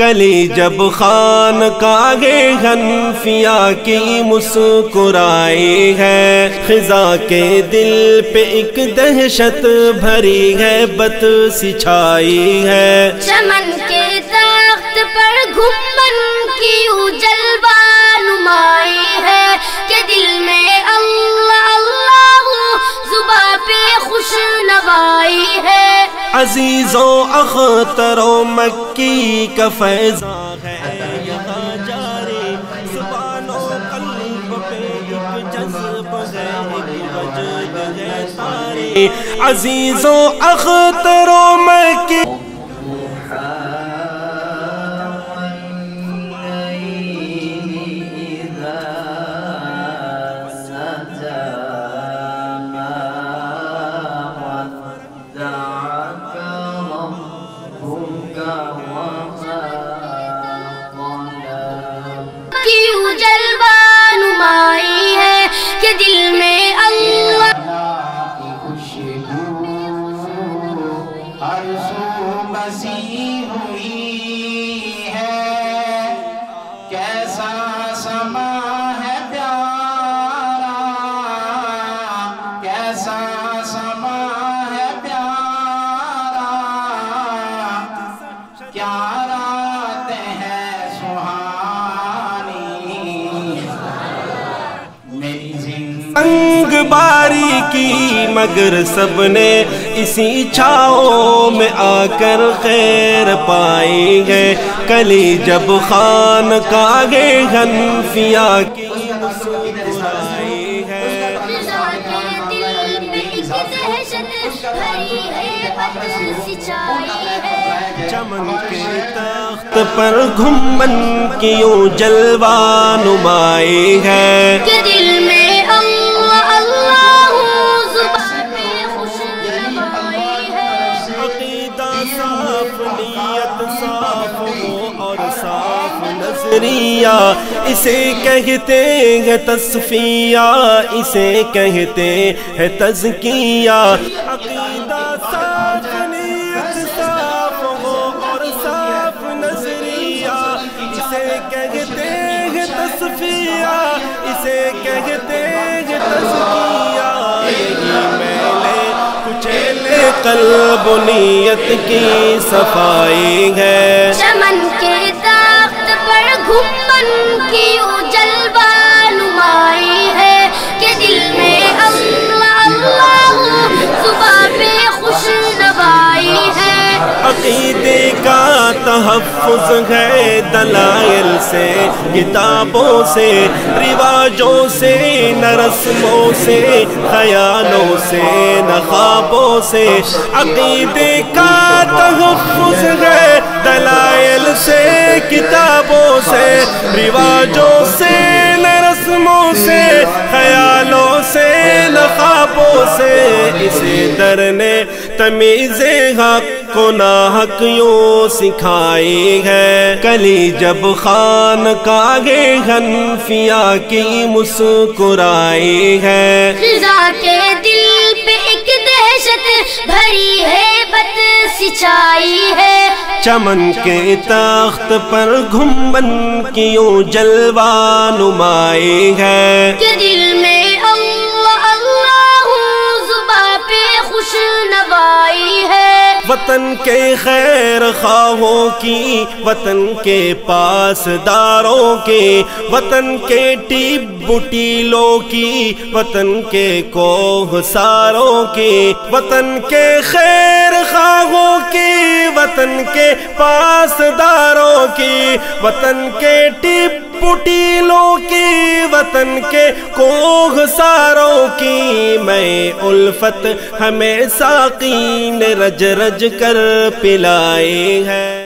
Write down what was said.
کلی جب خانقاہ حنفیہ کی مسکرائی ہے، خزاں کے دل پہ ایک دہشت بھری ہے، بت سی چھائی ہے۔ چمن کے درخت پر گھمن کی جلوہ نمائی ہے کہ دل میں اللہ اللہ زباں پہ خوش نوائی ہے۔ عزیزوں اختر و مکی کا فیضان ہے یہاں جاری، زبان و قلب پہ ایک جذب ہے، ایک وجد ہے ساری۔ عزیزوں اختر و مکی جلوہ نمائی ہے کہ دل میں اللہ کی خوشبو ہر سو بسی ہوئی ہے، کیسا سما ہے پیارا، کیسا سما ہے پیارا، کیا راتیں ہیں سہانی، سنگ باری کی مگر سب نے اسی چھاؤں میں آ کر خیر پائی ہے۔ کلی جب خانقاہ حنفیہ کی مسکرائی ہے، خزاں کے دل پہ ایک دہشت بھری ہے، بت سی چھائی ہے۔ چمن کے تخت پر گھمن کی جلوہ نمائی ہے کہ دل میں اللہ اللہ زباں پہ خوش نوائی ہے۔ عقیدہ صاف، نیت صاف ہو اور صاف نظریہ، اسے کہتے ہیں تصفیہ، اسے کہتے ہیں تزکیہ۔ عقیدہ صاف، نیت صاف ہو اور صاف نظریہ، اسے کہتے ہیں تصفیہ، اسے کہتے ہیں تزکیہ۔ یہی میلے کچیلے قلب و نیت کی صفائی ہے۔ چمن کے درخت پر گھمن کی جلوہ نمائی ہے کہ دل میں اللہ اللہ زباں پہ خوش نوائی ہے۔ عقیدے کا تحفظ ہے دلائل سے، کتابوں سے، رواجوں سے، نہ رسموں سے، خیالوں سے، نہ خوابوں سے۔ عقیدے کا تحفظ ہے دلائل سے، کتابوں سے، رواجوں سے، نہ رسموں سے، خیالوں سے، نہ خوابوں سے۔ اسے در نے تمیز حق و ناحق یوں سکھائی ہے۔ کلی جب خانقاہ حنفیہ کی مسکرائی ہے، خزاں کے دل پہ ایک دہشت بھری ہے، بت سی چھائی ہے۔ چمن کے تخت پر گھمن کی جلوہ نمائی ہے کہ دل میں اللہ اللہ زباں پہ خوش نوائی ہے۔ وطن کے خیر خواہوں کی، وطن کے پاسداروں کی، وطن کے ٹیب ٹیلوں کی، وطن کے کوہ ساروں کی، وطن کے خیر خواہوں کی، وطن کے پاسداروں کی، وطن کے ٹیب ٹیلوں کی، وطن کے کوہ ساروں کی۔ میں الفت ہمیں ساقی نے رج رج کر پلائی ہے۔